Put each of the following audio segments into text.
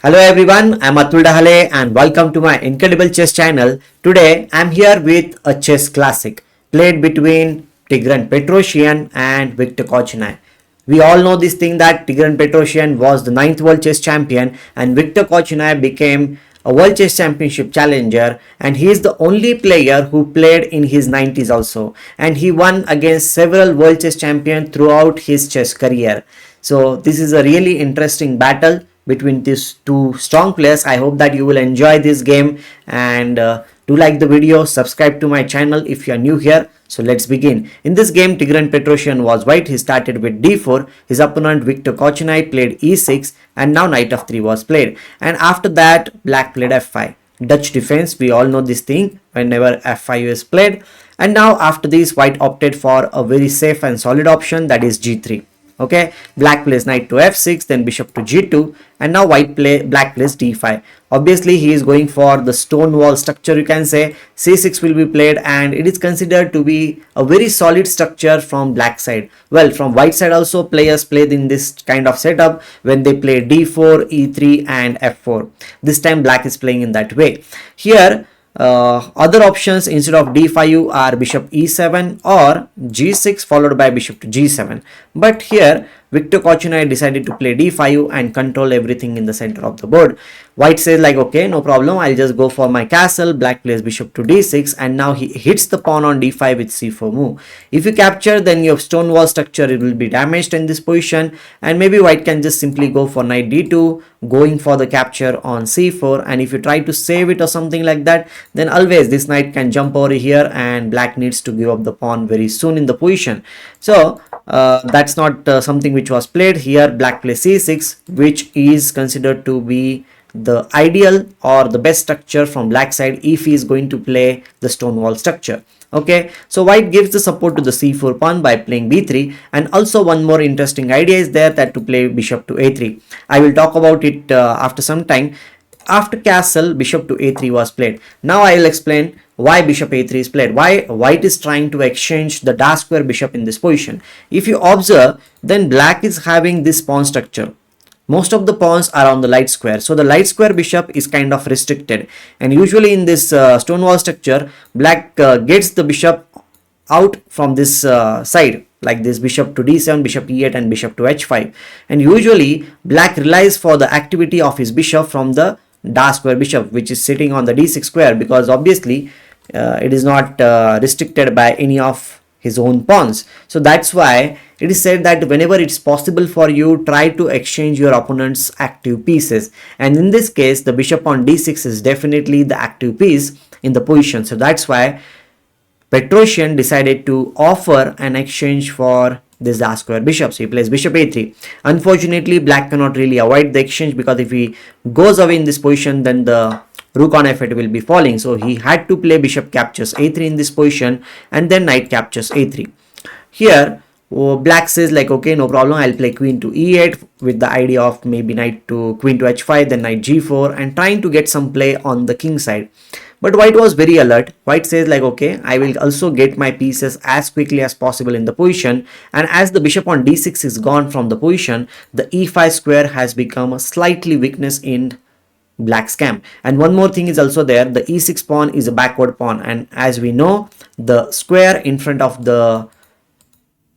Hello everyone, I'm Atul Dahale and welcome to my Incredible Chess channel. Today I'm here with a chess classic played between Tigran Petrosian and Viktor Korchnoi. We all know this thing that Tigran Petrosian was the 9th World Chess Champion and Viktor Korchnoi became a World Chess Championship challenger, and he is the only player who played in his 90s also, and he won against several World Chess Champions throughout his chess career. So this is a really interesting battle between these two strong players. I hope that you will enjoy this game, and do like the video, subscribe to my channel if you are new here. So let's begin. In this game, Tigran Petrosian was white. He started with d4. His opponent Viktor Korchnoi played e6, and now knight of 3 was played. And after that, black played f5. Dutch defense, we all know this thing whenever f5 is played. And now after this, white opted for a very safe and solid option, that is g3. Okay, black plays knight to f6, then bishop to g2, and now black plays d5. Obviously he is going for the Stonewall structure, you can say. c6 will be played, and it is considered to be a very solid structure from black side. Well, from white side also players played in this kind of setup when they play d4, e3 and f4. This time black is playing in that way. Here other options instead of d5 are bishop e7 or g6 followed by bishop to g7, but here Viktor Korchnoi decided to play d5 and control everything in the center of the board. White says like, okay, no problem, I'll just go for my castle. Black plays bishop to d6, and now he hits the pawn on d5 with c4 move. If you capture, then your Stonewall structure, it will be damaged in this position, and maybe white can just simply go for knight d2, going for the capture on c4. And if you try to save it or something like that, then always this knight can jump over here, and black needs to give up the pawn very soon in the position. So that's not something which was played. Here black plays c6, which is considered to be the ideal or the best structure from black side if he is going to play the Stonewall structure. Okay, so white gives the support to the c4 pawn by playing b3, and also one more interesting idea is there, that to play bishop to a3. I will talk about it after some time. After castle, bishop to a3 was played. Now I will explain why bishop a3 is played, why white is trying to exchange the dark square bishop in this position. If you observe, then black is having this pawn structure. Most of the pawns are on the light square, so the light square bishop is kind of restricted, and usually in this Stonewall structure, black gets the bishop out from this side, like this bishop to d7, bishop e8 and bishop to h5, and usually black relies for the activity of his bishop from the dark square bishop, which is sitting on the d6 square, because obviously it is not restricted by any of his own pawns. So that's why it is said that whenever it's possible for you, try to exchange your opponent's active pieces, and in this case the bishop on d6 is definitely the active piece in the position. So that's why Petrosian decided to offer an exchange for this dark square bishop. So he plays bishop a3. Unfortunately, black cannot really avoid the exchange, because if he goes away in this position, then the rook on f8 will be falling. So he had to play bishop captures a3 in this position, and then knight captures a3. Here black says like, okay, no problem, I'll play queen to e8 with the idea of maybe knight to queen to h5, then knight g4, and trying to get some play on the king side. But white was very alert. White says like, okay, I will also get my pieces as quickly as possible in the position, and as the bishop on d6 is gone from the position, the e5 square has become a slightly weakness in black's camp. And one more thing is also there, the e6 pawn is a backward pawn, and as we know, the square in front of the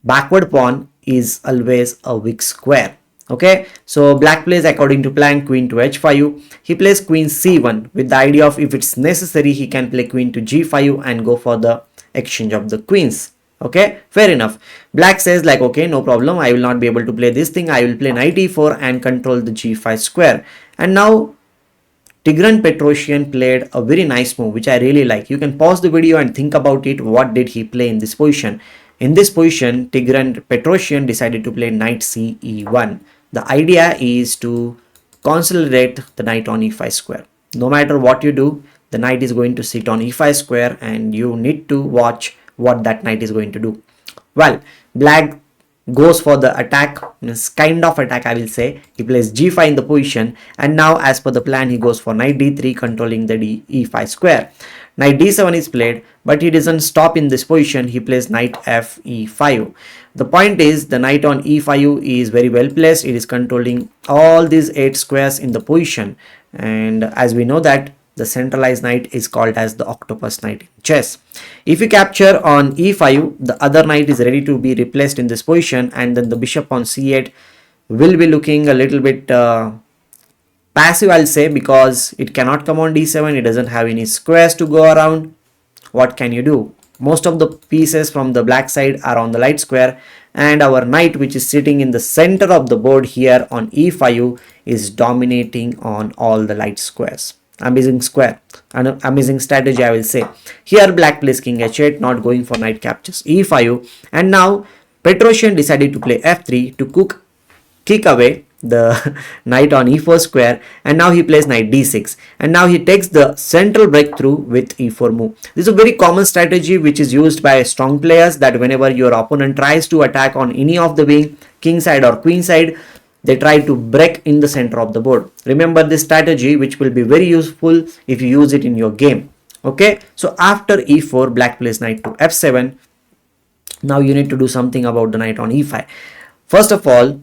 backward pawn is always a weak square. Okay, so black plays according to plan queen to h5. He plays queen c1 with the idea of if it's necessary he can play queen to g5 and go for the exchange of the queens. Okay, fair enough. Black says like, okay, no problem, I will not be able to play this thing, I will play knight e4 and control the g5 square. And now Tigran Petrosian played a very nice move which I really like. You can pause the video and think about it. What did he play in this position? In this position, Tigran Petrosian decided to play knight ce1. The idea is to consolidate the knight on e5 square. No matter what you do, the knight is going to sit on e5 square, and you need to watch what that knight is going to do. Well, black goes for the attack, kind of attack I will say. He plays g5 in the position, and now as per the plan he goes for knight d3 controlling the e5 square. Knight d7 is played, but he doesn't stop in this position. He plays knight f e5. The point is the knight on e5 is very well placed. It is controlling all these 8 squares in the position, and as we know that the centralized knight is called as the octopus knight in chess. If you capture on e5, the other knight is ready to be replaced in this position, and then the bishop on c8 will be looking a little bit passive, I'll say, because it cannot come on d7. It doesn't have any squares to go around. What can you do? Most of the pieces from the black side are on the light square, and our knight, which is sitting in the center of the board here on e5, is dominating on all the light squares. Amazing square, an amazing strategy, I will say. Here black plays king h8, not going for knight captures e5, and now Petrosian decided to play f3 to kick away the knight on e4 square, and now he plays knight d6, and now he takes the central breakthrough with e4 move. This is a very common strategy which is used by strong players, that whenever your opponent tries to attack on any of the wing, king side or queen side, they try to break in the center of the board. Remember this strategy, which will be very useful if you use it in your game. Okay, so after e4, black plays knight to f7. Now you need to do something about the knight on e5. First of all,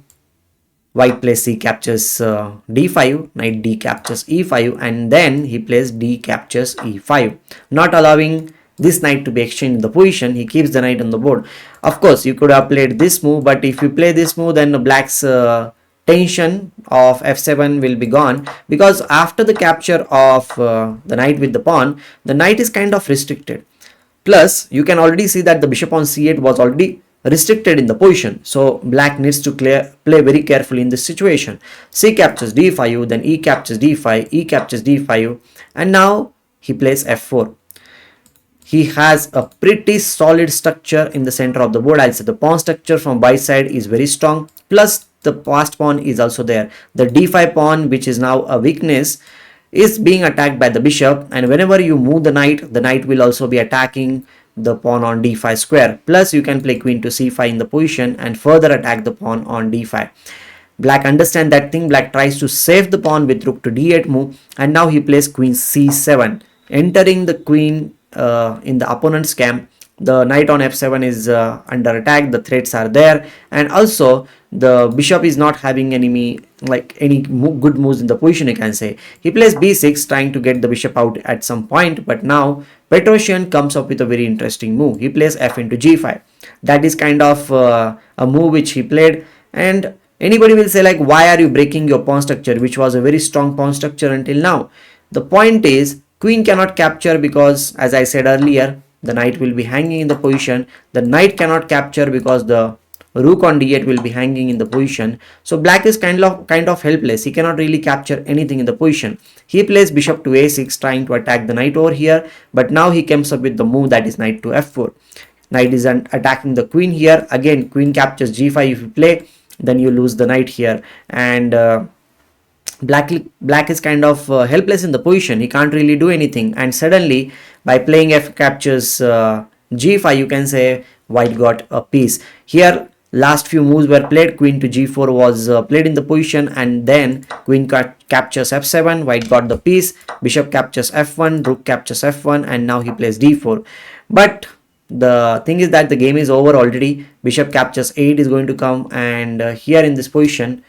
white plays c captures d5, knight d captures e5, and then he plays d captures e5, not allowing this knight to be exchanged in the position. He keeps the knight on the board. Of course, you could have played this move, but if you play this move, then the black's tension of f7 will be gone, because after the capture of the knight with the pawn, the knight is kind of restricted. Plus, you can already see that the bishop on c8 was already restricted in the position, so black needs to play very carefully in this situation. C captures d5, then e captures d5, e captures d5, and now he plays f4. He has a pretty solid structure in the center of the board. I'll say the pawn structure from white side is very strong, plus the passed pawn is also there. The d5 pawn, which is now a weakness, is being attacked by the bishop, and whenever you move the knight will also be attacking the pawn on d5 square. Plus you can play queen to c5 in the position and further attack the pawn on d5. Black understand that thing. Black tries to save the pawn with rook to d8 move, and now he plays queen c7, entering the queen in the opponent's camp. The knight on f7 is under attack. The threats are there, and also the bishop is not having any good moves in the position, you can say. He plays b6, trying to get the bishop out at some point, but now Petrosian comes up with a very interesting move. He plays f into g5. That is kind of a move which he played, and anybody will say like, why are you breaking your pawn structure, which was a very strong pawn structure until now? The point is, queen cannot capture because, as I said earlier, the knight will be hanging in the position. The knight cannot capture because the rook on d8 will be hanging in the position. So black is kind of helpless. He cannot really capture anything in the position. He plays bishop to a6, trying to attack the knight over here, but now he comes up with the move that is knight to f4. Knight is attacking the queen here. Again, queen captures g5. If you play, then you lose the knight here, and black is kind of helpless in the position. He can't really do anything, and suddenly by playing f captures g5, you can say white got a piece. Here last few moves were played. Queen to g4 was played in the position, and then queen captures f7, white got the piece. Bishop captures f1, rook captures f1, and now he plays d4. But the thing is that the game is over already. Bishop captures 8 is going to come, and here in this position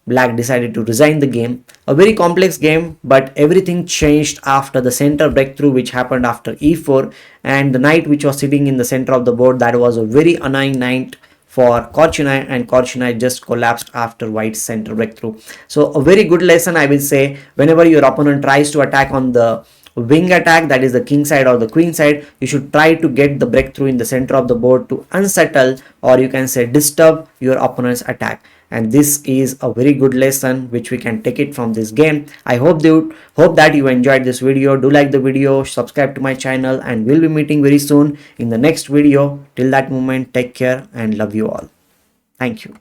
black decided to resign the game. A very complex game, but everything changed after the center breakthrough which happened after e4, and the knight which was sitting in the center of the board, that was a very annoying knight for Korchnoi, and Korchnoi just collapsed after white's center breakthrough. So a very good lesson, I will say. Whenever your opponent tries to attack on the wing attack, that is the king side or the queen side, you should try to get the breakthrough in the center of the board to unsettle, or you can say disturb, your opponent's attack. And this is a very good lesson which we can take it from this game. I hope that you enjoyed this video. Do like the video, subscribe to my channel, and we'll be meeting very soon in the next video. Till that moment, take care and love you all. Thank you.